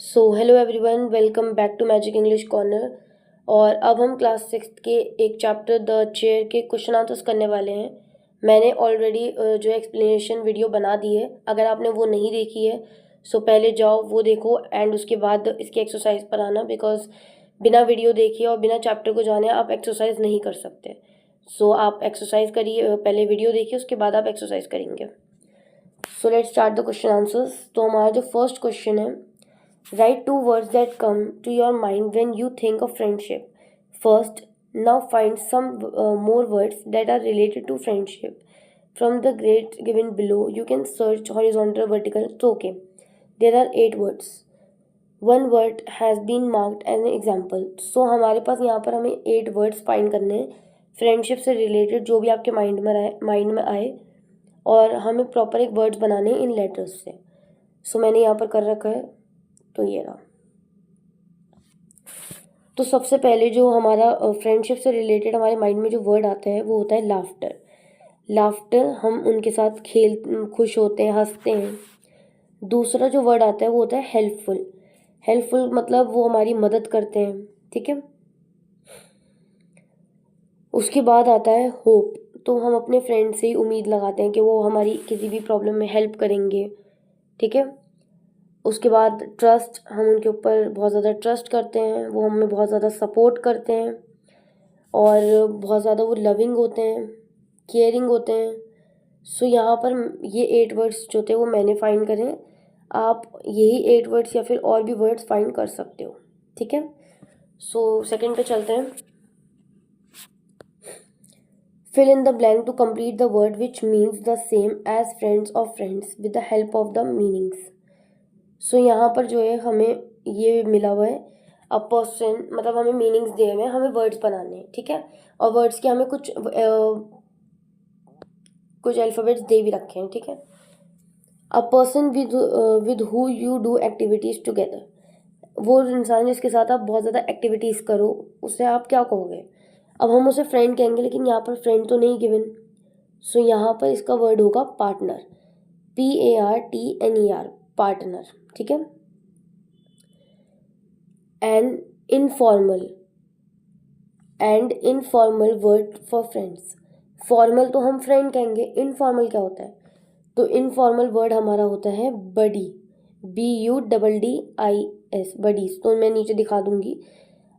So hello everyone, welcome back to magic English corner. और अब हम क्लास 6 के एक चैप्टर द चेयर के क्वेश्चन आंसर्स करने वाले हैं। मैंने ऑलरेडी जो एक्सप्लेनेशन वीडियो बना दी है। अगर आपने वो नहीं देखी है सो पहले जाओ वो देखो एंड उसके बाद इसकी एक्सरसाइज पर आना, बिकॉज बिना वीडियो देखिए और बिना चैप्टर को जाने आप एक्सरसाइज नहीं कर सकते। सो आप एक्सरसाइज करिए, पहले वीडियो देखिए उसके बाद आप एक्सरसाइज करेंगे। So let's start the question answers. तो हमारा जो फर्स्ट क्वेश्चन है, write two words that come to your mind when you think of friendship. First, now find some more words that are related to friendship. From the grades given below, you can search horizontal, vertical. It's okay. There are 8 words. One word has been marked as an example. So हमारे पास यहाँ पर हमें 8 words find करने हैं friendship से related, जो भी आपके माइंड में आए और हमें प्रॉपर एक वर्ड्स बनाने हैं इन लेटर्स से। सो मैंने यहाँ पर कर रखा है, तो ये रहा। तो सबसे पहले जो हमारा फ्रेंडशिप से रिलेटेड हमारे माइंड में जो वर्ड आता है वो होता है लाफ्टर। लाफ्टर, हम उनके साथ खुश होते हैं, हंसते हैं। दूसरा जो वर्ड आता है वो होता है हेल्पफुल। हेल्पफुल मतलब वो हमारी मदद करते हैं, ठीक है। उसके बाद आता है होप। तो हम अपने फ्रेंड से ही उम्मीद लगाते हैं कि वो हमारी किसी भी प्रॉब्लम में हेल्प करेंगे, ठीक है। उसके बाद ट्रस्ट, हम उनके ऊपर बहुत ज़्यादा ट्रस्ट करते हैं, वो हमें बहुत ज़्यादा सपोर्ट करते हैं और बहुत ज़्यादा वो लविंग होते हैं, केयरिंग होते हैं। सो यहाँ पर ये 8 वर्ड्स जो थे वो मैंने फाइंड करें। आप यही 8 वर्ड्स या फिर और भी वर्ड्स फाइंड कर सकते हो, ठीक है। सो सेकंड पे चलते हैं। Fill in the blank to complete the word which means the same as friends और friends with the help of the meanings. So यहाँ पर जो है हमें ये मिला हुआ है अ पर्सन, मतलब हमें मीनिंग्स दिए हुए हैं, हमें वर्ड्स बनाने हैं, ठीक है। और वर्ड्स के हमें कुछ अल्फ़ाबेट्स दे भी रखे हैं, ठीक है। A person with who you do activities together, वो इंसान जिसके साथ आप बहुत ज़्यादा एक्टिविटीज़ करो, उसे आप क्या कहोगे? अब हम उसे फ्रेंड कहेंगे, लेकिन यहाँ पर फ्रेंड तो नहीं गिवन। सो यहाँ पर इसका वर्ड होगा पार्टनर, PARTNER, पार्टनर, ठीक है। And informal word for friends. Formal तो हम फ्रेंड कहेंगे, इनफॉर्मल क्या होता है? तो इनफॉर्मल वर्ड हमारा होता है बडी, BUDDIS, बडीज। तो मैं नीचे दिखा दूंगी।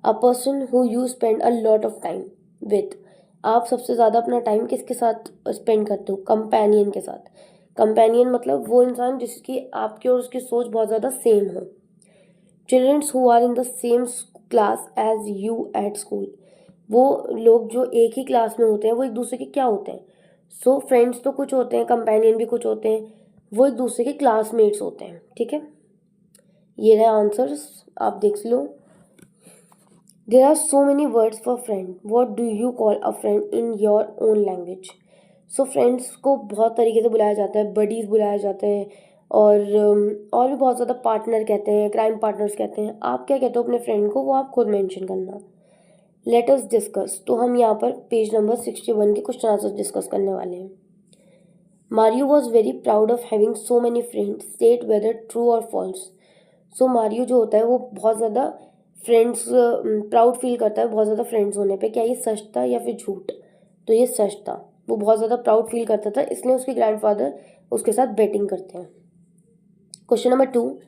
A person who you spend a lot of time with, आप सबसे ज़्यादा अपना टाइम किसके साथ स्पेंड करते हो? कंपेनियन के साथ। कंपेनियन मतलब वो इंसान जिसकी आपकी और उसकी सोच बहुत ज़्यादा सेम हो। Childrens who are in the same class as you at school, वो लोग जो एक ही क्लास में होते हैं वो एक दूसरे के क्या होते हैं? सो फ्रेंड्स तो कुछ होते हैं, कंपेनियन भी कुछ होते हैं, वो एक दूसरे के क्लासमेट्स होते हैं, ठीक है। ये रहे आंसर्स, आप देख लो। There are so many words for friend, what do you call a friend in your own language? So friends को बहुत तरीके से बुलाया जाता है, बडीज बुलाया जाता है और भी बहुत ज़्यादा, पार्टनर कहते हैं, क्राइम पार्टनर्स कहते हैं। आप क्या कहते हो अपने फ्रेंड को, वो आप खुद मेंशन करना। लेट अस डिस्कस, तो हम यहाँ पर पेज नंबर 61 के क्वेश्चन आंसर डिस्कस करने वाले हैं। Mario was very proud of having so many friends, state whether true और फॉल्स। सो मारियो जो होता है वो बहुत ज़्यादा फ्रेंड्स, प्राउड फील करता है बहुत ज़्यादा फ्रेंड्स होने पे। क्या ये सच था या फिर झूठ? तो ये सच था, वो बहुत ज़्यादा प्राउड फील करता था, इसलिए उसके ग्रैंडफादर उसके साथ बेटिंग करते हैं। Question number 2,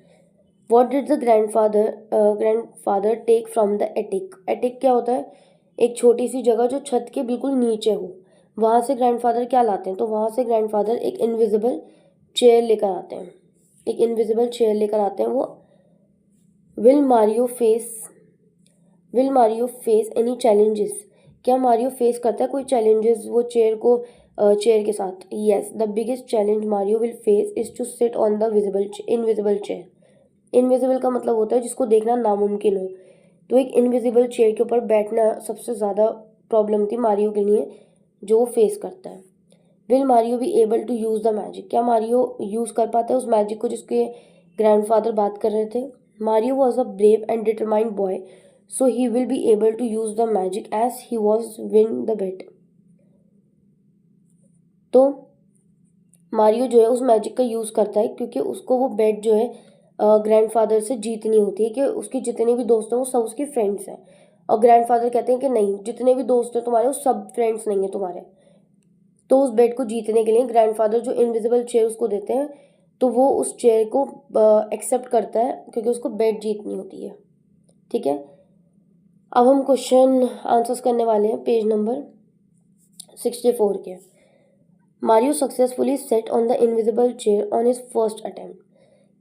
what did the grandfather take from the attic? Attic क्या होता है? एक छोटी सी जगह जो छत के बिल्कुल नीचे हो, वहाँ से ग्रैंडफादर क्या लाते हैं? तो वहाँ से ग्रैंडफादर एक इनविजिबल चेयर लेकर आते हैं, एक इनविजिबल चेयर लेकर आते हैं। वो will Mario face any challenges? क्या मारियो फेस करता है कोई चैलेंजेस वो चेयर के साथ? Yes, the biggest challenge Mario will face is to sit on the invisible chair. Invisible का मतलब होता है जिसको देखना नामुमकिन हो, तो एक इनविजिबल चेयर के ऊपर बैठना सबसे ज़्यादा प्रॉब्लम थी मारियो के लिए, जो वो फेस करता है। Will Mario be able to use the magic? क्या मारियो यूज़ कर पाता है उस मैजिक को जिसके ग्रैंडफादर बात कर रहे थे? Mario was a brave and determined boy, so he will be able to use the magic as he was win the bet. तो मारियो जो है उस मैजिक का यूज़ करता है क्योंकि उसको वो बेट जो है ग्रैंडफादर से जीतनी होती है कि उसके जितने भी दोस्त हैं वो सब उसके फ्रेंड्स हैं, और ग्रैंडफादर कहते हैं कि नहीं, जितने भी दोस्त हैं तुम्हारे वो सब फ्रेंड्स नहीं हैं तुम्हारे। तो उस बेट को जीतने के लिए ग्रैंडफादर जो इनविजिबल चेयर उसको देते हैं, तो वो उस चेयर को एक्सेप्ट करता है क्योंकि उसको बेट जीतनी होती है। ठीक है, अब हम क्वेश्चन आंसर्स करने वाले हैं पेज नंबर 64 के। Mario successfully set on the invisible chair on his first attempt.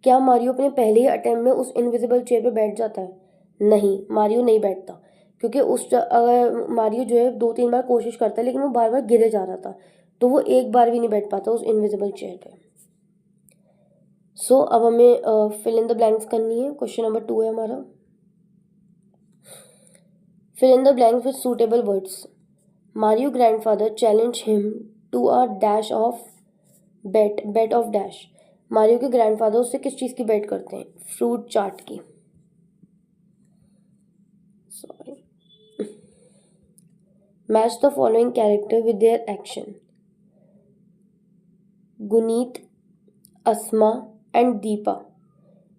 क्या मारियो अपने पहले ही अटेम्प्ट में उस इनविजिबल चेयर पे बैठ जाता है? नहीं, मारियो नहीं बैठता, क्योंकि अगर मारियो जो है 2-3 बार कोशिश करता है लेकिन वो बार बार गिरे जा रहा था, तो वो एक बार भी नहीं बैठ पाता उस इनविजिबल चेयर पे। अब हमें फिल इन द ब्लैंक्स करनी है। क्वेश्चन नंबर 2 है हमारा, fill in the blanks with suitable words. Mario grandfather challenge him to a dash of bet of dash. Mario के ग्रैंडफादर उससे किस चीज़ की बेट करते हैं? फ्रूट चाट की। Sorry. Match the following character with their action. Guneet, Asma and Deepa.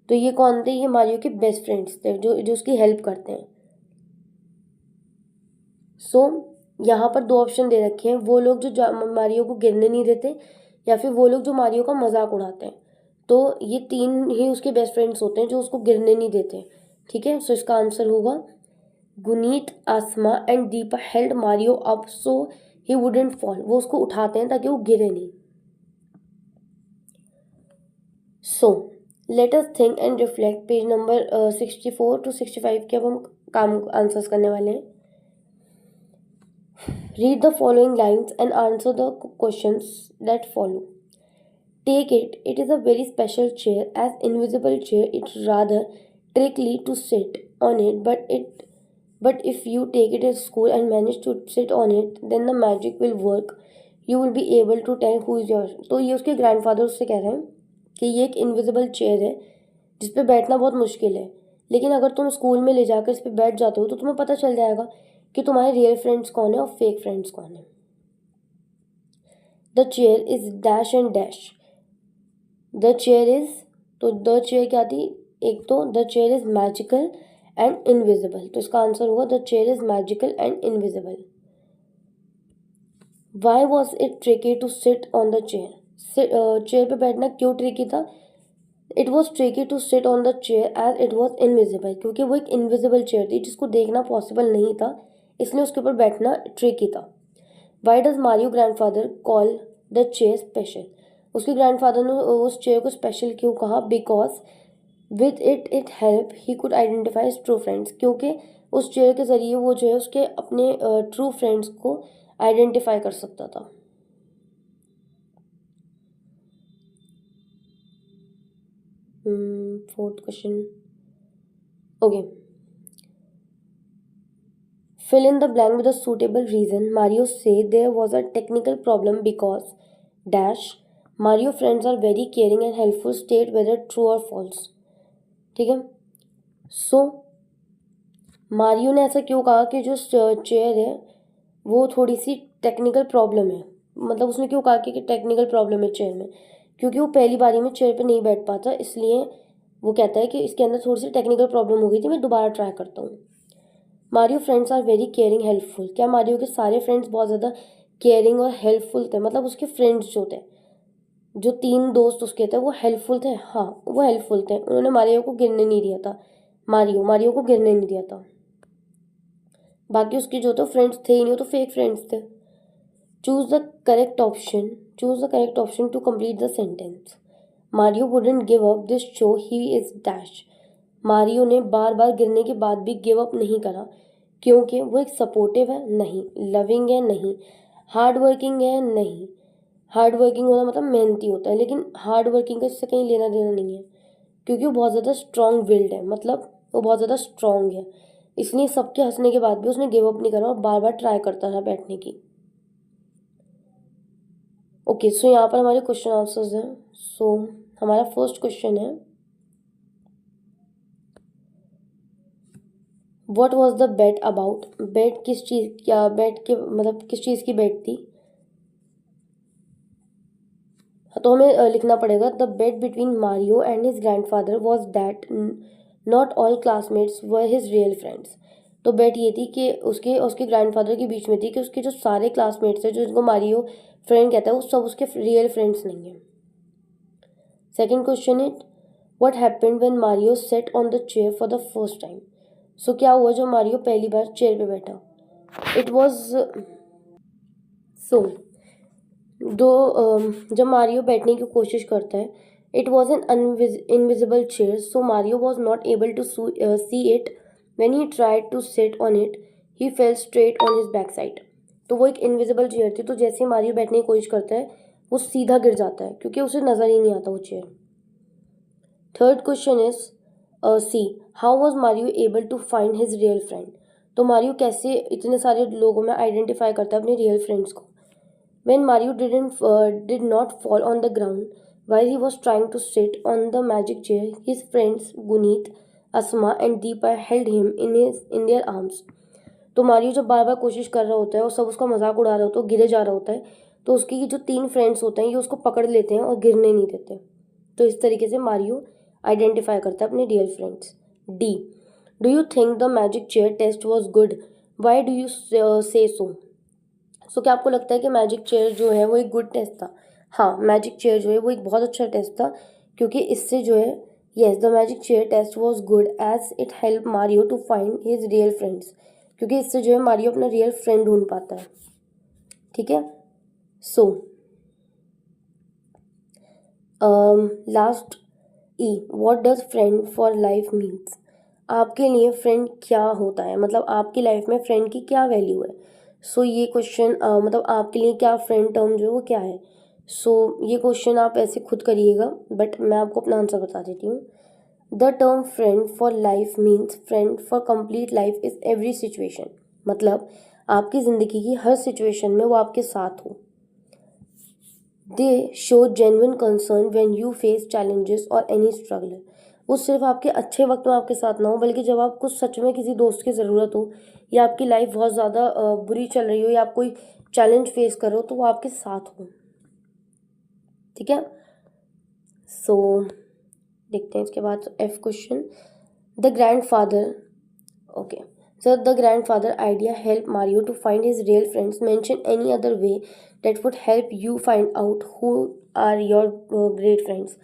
तो ये कौन थे? ये मारियो के बेस्ट फ्रेंड्स थे जो जो उसकी हेल्प करते हैं। यहाँ पर 2 ऑप्शन दे रखे हैं, वो लोग जो मारियो को गिरने नहीं देते, या फिर वो लोग जो मारियो का मजाक उड़ाते हैं। तो ये 3 ही उसके बेस्ट फ्रेंड्स होते हैं जो उसको गिरने नहीं देते। ठीक है, इसका आंसर होगा Guneet, Aasma and Deepa held Mario up so he wouldn't fall. वो उसको उठाते हैं ताकि वो गिरे नहीं। Let us think and reflect. Page number 64 to 65 के अब हम काम आंसर्स करने वाले हैं। Read the following lines and answer the questions that follow. Take it. It is a very special chair. As invisible chair, it's rather tricky to sit on it, but if you take it at school and manage to sit on it, then the magic will work. You will be able to tell who is yours. तो ये उसके grandfather उससे कह रहे हैं कि ये एक इनविजिबल चेयर है जिस पे बैठना बहुत मुश्किल है, लेकिन अगर तुम स्कूल में ले जाकर इस पे बैठ जाते हो तो तुम्हें पता चल जाएगा कि तुम्हारे रियल फ्रेंड्स कौन है और फेक फ्रेंड्स कौन है। The chair is dash and dash. The chair is, तो द चेयर क्या थी? एक तो the chair is magical and invisible, तो इसका आंसर होगा the chair is magical and invisible. Why was it tricky to sit on the chair? Chair पे बैठना क्यों ट्रिकी था? It was tricky to sit on the chair as it was invisible, क्योंकि वो एक इनविजिबल चेयर थी जिसको देखना पॉसिबल नहीं था, इसलिए उसके ऊपर बैठना ट्रिकी था। Why does Mario grandfather call the chair special? उसके ग्रैंडफादर ने उस चेयर को स्पेशल क्यों कहा? Because with it help he could identify his true friends, क्योंकि उस चेयर के ज़रिए वो जो है उसके अपने ट्रू फ्रेंड्स को आइडेंटिफाई कर सकता था। Fourth question, okay. Fill in the blank with a suitable reason. Mario said there was a technical problem because dash Mario friends are very caring and helpful. State whether true or false. ठीक है, Mario ने ऐसा क्यों कहा कि जो chair है वो थोड़ी सी टेक्निकल प्रॉब्लम है? मतलब उसने क्यों कहा कि टेक्निकल प्रॉब्लम है चेयर में? क्योंकि वो पहली बारी में चेयर पे नहीं बैठ पाता, इसलिए वो कहता है कि इसके अंदर थोड़ी सी टेक्निकल प्रॉब्लम हो गई थी, मैं दोबारा ट्राई करता हूँ। Mario friends are very caring helpful. क्या मारियो के सारे फ्रेंड्स बहुत ज़्यादा केयरिंग और हेल्पफुल थे? मतलब उसके फ्रेंड्स जो थे, जो 3 दोस्त उसके थे, वो हेल्पफुल थे? हाँ, वो हेल्पफुल थे। उन्होंने मारियो को गिरने नहीं दिया था। मारियो को गिरने नहीं दिया था। बाकी उसके जो तो फ्रेंड्स थे ही नहीं, वो तो फेक फ्रेंड्स थे। Choose the correct option to complete the sentence. Mario wouldn't give up this show, he is dash. Mario ने बार बार गिरने के बाद भी गिव अप नहीं करा क्योंकि वो एक सपोर्टिव है? नहीं। लविंग है? नहीं। हार्ड वर्किंग है? नहीं। हार्ड वर्किंग होना मतलब मेहनती होता है, लेकिन हार्ड वर्किंग का इससे कहीं लेना देना नहीं है, क्योंकि वो बहुत ज़्यादा स्ट्रॉन्ग विल्ड है, मतलब वो बहुत ज़्यादा स्ट्रॉन्ग है, इसलिए सबके हंसने के बाद भी उसने गिव अप नहीं करा और बार बार ट्राई करता था बैठने की। ओके, यहाँ पर हमारे क्वेश्चन आंसर्स हैं। हमारा फर्स्ट क्वेश्चन है, what was the bet about? Bet किस चीज़, क्या बेट के मतलब किस चीज़ की बेट थी? तो हमें लिखना पड़ेगा the bet between Mario and his grandfather was that not all classmates were his real friends. तो बेट ये थी कि उसके उसके ग्रैंडफादर के बीच में थी कि उसके जो सारे क्लासमेट्स हैं जो जिनको मारियो फ्रेंड कहता है वो सब उसके रियल फ्रेंड्स नहीं हैं। Second question it what happened when Mario sat on the chair for the first time. So क्या हुआ जब मारियो पहली बार चेयर पे बैठा। इट वॉज सो दो जब मारियो बैठने की कोशिश करता है it was an invisible chair so Mario was not able to see it when he tried to sit on it he fell straight on his back side. तो वो एक इनविजिबल चेयर थी तो जैसे ही मारियो बैठने की कोशिश करता है वो सीधा गिर जाता है क्योंकि उसे नज़र ही नहीं आता वो chair. Third question is C how was Mario able to find his real friend. तो मारियो कैसे इतने सारे लोगों में आइडेंटिफाई करता है अपने रियल फ्रेंड्स को। When Mario did not fall on the ground while he was trying to sit on the magic chair, his friends Guneet, Asma and Deepa held him in their arms. तो Mario जब बार बार कोशिश कर रहा होता है और सब उसका मजाक उड़ा रहा होता है, गिरे जा रहा होता है, तो उसकी जो 3 फ्रेंड्स होते हैं ये उसको पकड़ लेते हैं और गिरने नहीं देते। तो इस तरीके से मारियो आइडेंटिफाई करता है अपने real friends. D do you think the magic chair test was good why do you say so. सो क्या आपको लगता है कि मैजिक चेयर जो है वो एक गुड टेस्ट था। हाँ, मैजिक चेयर जो है वो एक बहुत अच्छा टेस्ट था क्योंकि इससे जो है yes the magic chair test was good as it help Mario to find his real friends. क्योंकि इससे जो है मारियो अपना रियल फ्रेंड ढूंढ पाता है। ठीक है। So last E what does friend for life means. आपके लिए फ्रेंड क्या होता है, मतलब आपकी लाइफ में फ्रेंड की क्या वैल्यू है। सो ये क्वेश्चन मतलब आपके लिए क्या फ्रेंड टर्म जो है वो क्या है। सो ये क्वेश्चन आप ऐसे खुद करिएगा बट मैं आपको अपना आंसर बता देती हूँ। The term friend for life means friend for complete life is every situation. मतलब आपकी ज़िंदगी की हर सिचुएशन में वो आपके साथ हो। दे show genuine concern when you face challenges और एनी स्ट्रगल। वो सिर्फ आपके अच्छे वक्त में आपके साथ ना हो बल्कि जब आपको सच में किसी दोस्त की ज़रूरत हो या आपकी लाइफ बहुत ज़्यादा बुरी चल रही हो या आप कोई चैलेंज फेस करो तो वो आपके साथ हो। ठीक है। सो देखते हैं इसके बाद F question the grandfather okay sir the grandfather idea help Mario to find his real friends mention any other way that would help you find out who are your great friends.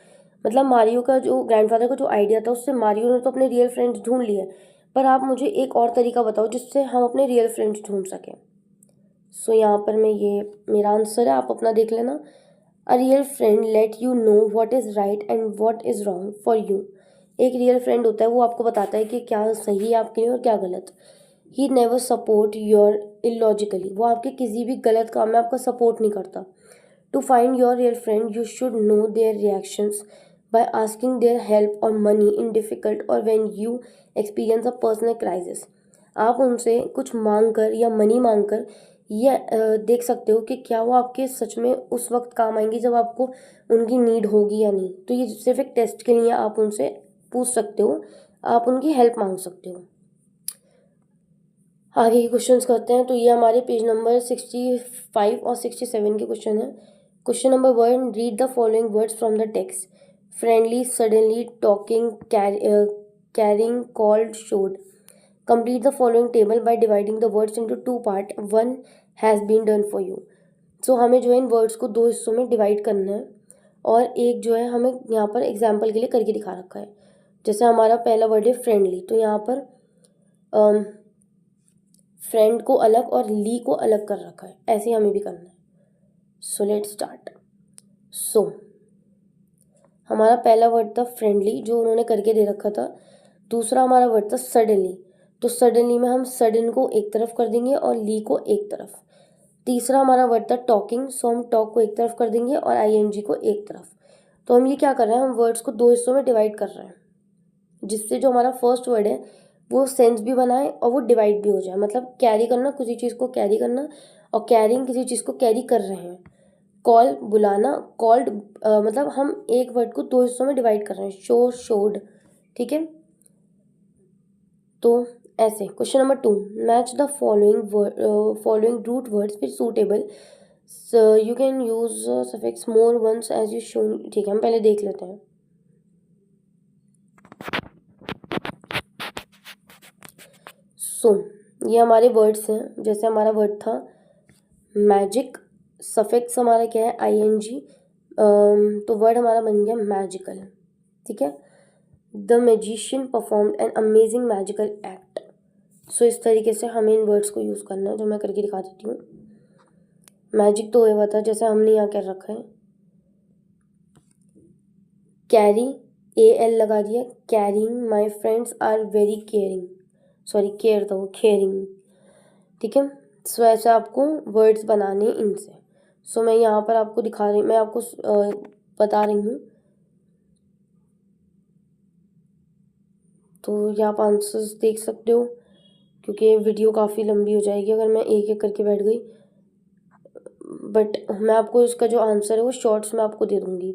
मतलब Mario का जो grandfather का जो idea था उससे Mario ने तो अपने रियल फ्रेंड्स ढूंढ लिए पर आप मुझे एक और तरीका बताओ जिससे हम अपने रियल फ्रेंड्स ढूंढ सकें। सो यहाँ पर मैं ये मेरा आंसर है, आप अपना देख लेना। A real friend let you know what is right and what is wrong for you. एक रियल फ्रेंड होता है वो आपको बताता है कि क्या सही है आपके लिए और क्या गलत। He never support your illogically. वो आपके किसी भी गलत काम में आपका सपोर्ट नहीं करता। To find your real friend you should know their reactions by asking their help और मनी इन डिफ़िकल्ट और when you experience a personal crisis. आप उनसे कुछ मांग कर या मनी मांग कर ये देख सकते हो कि क्या वो आपके सच में उस वक्त काम आएंगी जब आपको उनकी नीड होगी या नहीं। तो ये सिर्फ एक टेस्ट के लिए आप उनसे पूछ सकते हो, आप उनकी हेल्प मांग सकते हो। आगे के क्वेश्चंस करते हैं। तो ये हमारे पेज नंबर 65 और 67 के क्वेश्चन है। Question number 1 read the following words from the text friendly suddenly talking carrying called showed. Complete the following table by dividing the words into 2 parts. One has been done for you. So हमें जो है इन words को 2 हिस्सों में divide करना है और एक जो है हमें यहाँ पर एग्जाम्पल के लिए करके दिखा रखा है। जैसे हमारा पहला वर्ड है फ्रेंडली, तो यहाँ पर फ्रेंड को अलग और ली को अलग कर रखा है, ऐसे ही हमें भी करना है। So let's start. सो हमारा पहला वर्ड था फ्रेंडली जो उन्होंने करके दे रखा था। दूसरा हमारा वर्ड था सडनली, तो सडनली में हम सडन को एक तरफ कर देंगे और ली को एक तरफ। तीसरा हमारा वर्ड था टॉकिंग, सो हम टॉक को एक तरफ कर देंगे और आईएनजी को एक तरफ। तो हम ये क्या कर रहे हैं, हम वर्ड्स को 2 हिस्सों में डिवाइड कर रहे हैं जिससे जो हमारा फर्स्ट वर्ड है वो सेंस भी बनाए और वो डिवाइड भी हो जाए। मतलब कैरी करना, किसी चीज़ को कैरी करना और कैरिंग किसी चीज़ को कैरी कर रहे हैं। कॉल बुलाना, कॉल्ड मतलब हम एक वर्ड को 2 हिस्सों में डिवाइड कर रहे हैं, शो शोड। ठीक है, तो ऐसे। Question number 2 match the following root words with suitable you can use suffix more ones as you show. ठीक है, हम पहले देख लेते हैं। सो ये हमारे वर्ड्स हैं। जैसे हमारा वर्ड था मैजिक, सफिक्स हमारा क्या है ING, तो वर्ड हमारा बन गया मैजिकल। ठीक है, the magician performed an amazing magical act. So इस तरीके से हमें इन वर्ड्स को यूज़ करना है, जो मैं करके दिखा देती हूँ। मैजिक तो हुआ था, जैसे हमने यहाँ क्या रखा है, कैरी, AL लगा दिया, caring, my friends are very caring, sorry care था वो, केयरिंग। ठीक है, सो ऐसे आपको वर्ड्स बनाने हैं इनसे। सो मैं यहाँ पर आपको दिखा रही, मैं आपको बता रही हूँ। तो यहाँ आप आंसर्स देख सकते हो, क्योंकि वीडियो काफ़ी लंबी हो जाएगी अगर मैं एक एक करके बैठ गई। बट मैं आपको इसका जो आंसर है वो शॉर्ट्स में आपको दे दूँगी।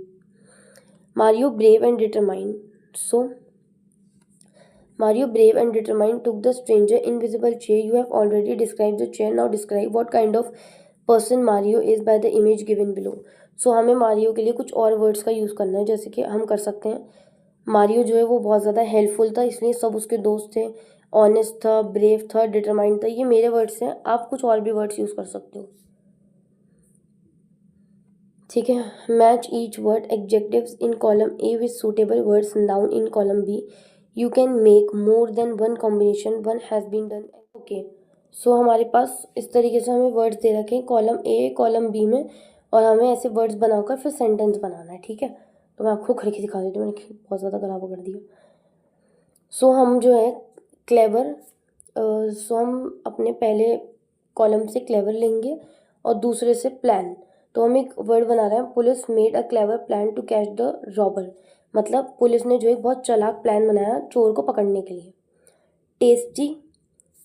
Mario brave and determined. So, Mario brave and determined took the stranger invisible chair. You have already described the chair. Now describe what kind of person Mario is by the image given below. So हमें Mario के लिए कुछ और words का use करना है, जैसे कि हम कर सकते हैं मारियो जो है वो बहुत ज़्यादा हेल्पफुल था, इसलिए सब उसके दोस्त थे, ऑनेस्ट था, ब्रेव था, डिटरमाइंड था। ये मेरे वर्ड्स हैं, आप कुछ और भी वर्ड्स यूज़ कर सकते हो। ठीक है, match each word adjectives in column A with suitable words noun in column B. You can make more than one combination, one has been done. Okay, so हमारे पास इस तरीके से हमें वर्ड्स दे रखे हैं कॉलम A कॉलम B में, और हमें ऐसे वर्ड्स बनाकर फिर सेंटेंस बनाना है। ठीक है, तो मैं आपको करके दिखा देती हूँ, मैंने बहुत ज़्यादा खराब कर दिया। सो हम जो है क्लेवर, सो हम अपने पहले कॉलम से क्लेवर लेंगे और दूसरे से प्लान। तो हम एक वर्ड बना रहे हैं, police made a clever plan to catch the robber. मतलब पुलिस ने जो एक बहुत चालाक प्लान बनाया चोर को पकड़ने के लिए। टेस्टी,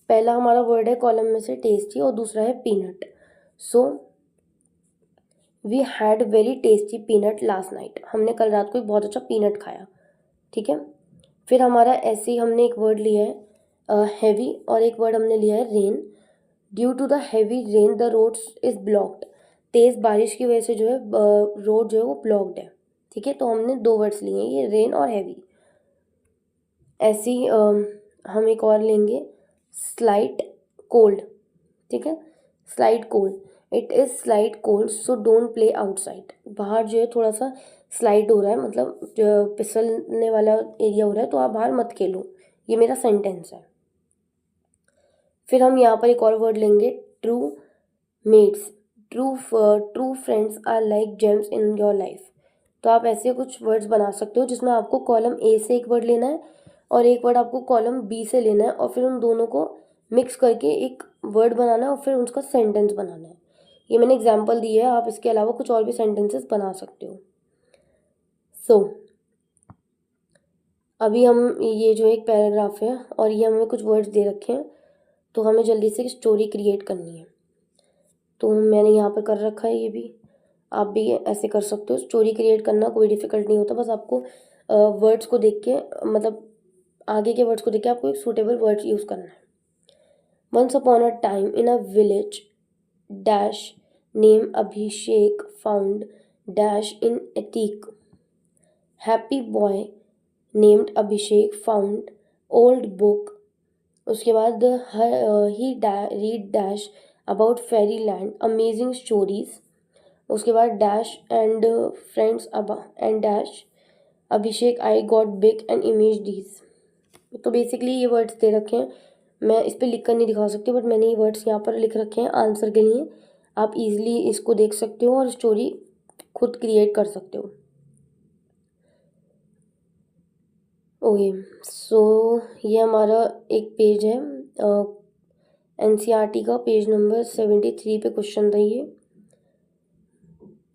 पहला हमारा वर्ड है कॉलम में से टेस्टी, और दूसरा है peanut. So we had very tasty peanut last night. हमने कल रात को एक बहुत अच्छा पीनट खाया। ठीक है, फिर हमारा ऐसे ही हमने एक वर्ड लिया है हैवी, और एक वर्ड हमने लिया है rain. Due to the heavy rain the roads is blocked. तेज़ बारिश की वजह से जो है रोड जो है वो ब्लॉक्ड है। ठीक है, तो हमने दो वर्ड्स लिए हैं, ये रेन और हैवी। ऐसी हम एक और लेंगे स्लाइट कोल्ड। ठीक है, slight cold, it is slight cold so don't play outside. बाहर जो है थोड़ा सा स्लाइड हो रहा है, मतलब फिसलने वाला एरिया हो रहा है, तो आप बाहर मत खेलो। ये मेरा सेंटेंस है। फिर हम यहाँ पर एक और वर्ड लेंगे true mates. True friends are like gems in your life. तो आप ऐसे कुछ वर्ड्स बना सकते हो जिसमें आपको कॉलम A से एक वर्ड लेना है और एक वर्ड आपको कॉलम B से लेना है, और फिर उन दोनों को मिक्स करके एक वर्ड बनाना है और फिर उसका सेंटेंस बनाना है। ये मैंने एग्जांपल दी है, आप इसके अलावा कुछ और भी सेंटेंसेस बना सकते हो। सो अभी हम ये जो एक पैराग्राफ है और ये हमें कुछ वर्ड्स दे रखे हैं, तो हमें जल्दी से स्टोरी क्रिएट करनी है। तो मैंने यहाँ पर कर रखा है, ये भी आप भी ऐसे कर सकते हो। स्टोरी क्रिएट करना कोई डिफ़िकल्ट नहीं होता, बस आपको वर्ड्स को देख के, मतलब आगे के वर्ड्स को देख के आपको एक सूटेबल वर्ड यूज़ करना है। Once upon a time in a village dash name Abhishek found dash in attic. Happy boy named Abhishek found old book. उसके बाद ही read dash about fairy land amazing stories. उसके बाद dash and friends and dash Abhishek I got big and image डीज। तो basically ये words दे रखे हैं, मैं इस पर लिख कर नहीं दिखा सकती, बट मैंने ये वर्ड्स यहाँ पर लिख रखे हैं आंसर के लिए। आप इजीली इसको देख सकते हो और स्टोरी खुद क्रिएट कर सकते हो। ओके, सो ये हमारा एक पेज है NCERT का, पेज नंबर 73 पे क्वेश्चन था ये।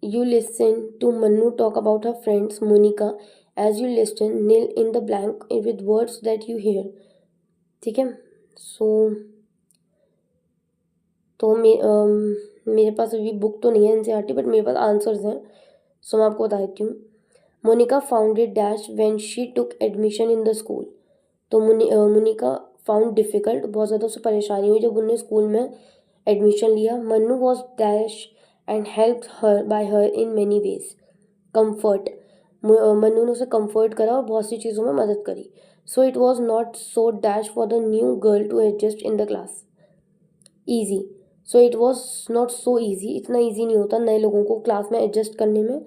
You listen to Manu talk about her friends Monica. As you listen, fill in the blank with words that you hear. ठीक है, तो मेरे पास अभी बुक तो नहीं है NCERT, बट मेरे पास आंसर्स हैं, सो मैं आपको बता देती हूँ। Monica found it dash when she took admission in the school. तो मोनिका फाउंड डिफ़िकल्ट, बहुत ज़्यादा उसे परेशानी हुई जब उन्होंने स्कूल में एडमिशन लिया। Mannu was dash and helped her by her in many ways. Comfort, Mannu ने उसे कंफर्ट करा और बहुत सी चीज़ों में मदद करी। So it was not so dash for the new girl to adjust in the class. Easy, so it was not so easy, इतना ईजी नहीं होता नए लोगों को क्लास में एडजस्ट करने में।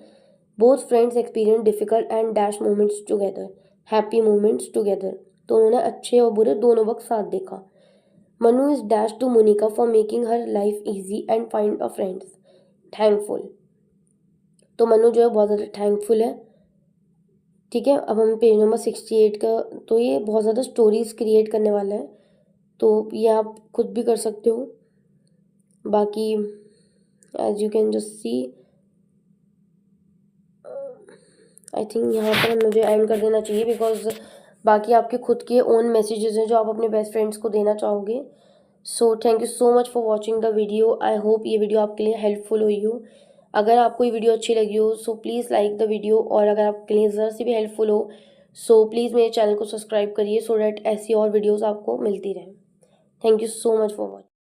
Both friends experience difficult and dash moments together, happy moments together. तो उन्होंने अच्छे और बुरे दोनों वक्त साथ देखा। Manu is dash to Monica for making her life easy and find a friends, thankful. तो मनु जो है बहुत ज़्यादा थैंकफुल है। ठीक है, अब हम पेज नंबर 68 का, तो ये बहुत ज़्यादा स्टोरीज क्रिएट करने वाला है, तो ये आप खुद भी कर सकते हो। बाकी as you can just see, I think यहाँ पर मुझे एंड कर देना चाहिए, बिकॉज बाकी आपके खुद के ओन मैसेजेस हैं जो आप अपने बेस्ट फ्रेंड्स को देना चाहोगे। So thank you so much for watching the video. I hope ये वीडियो आपके लिए हेल्पफुल हुई हो। अगर आपको ये वीडियो अच्छी लगी हो so please like the video, और अगर आपके लिए ज़रा सी भी हेल्पफुल हो सो प्लीज़ मेरे चैनल को सब्सक्राइब करिए, सो डैट ऐसी और वीडियोज़ आपको मिलती रहें। Thank you so much for watching.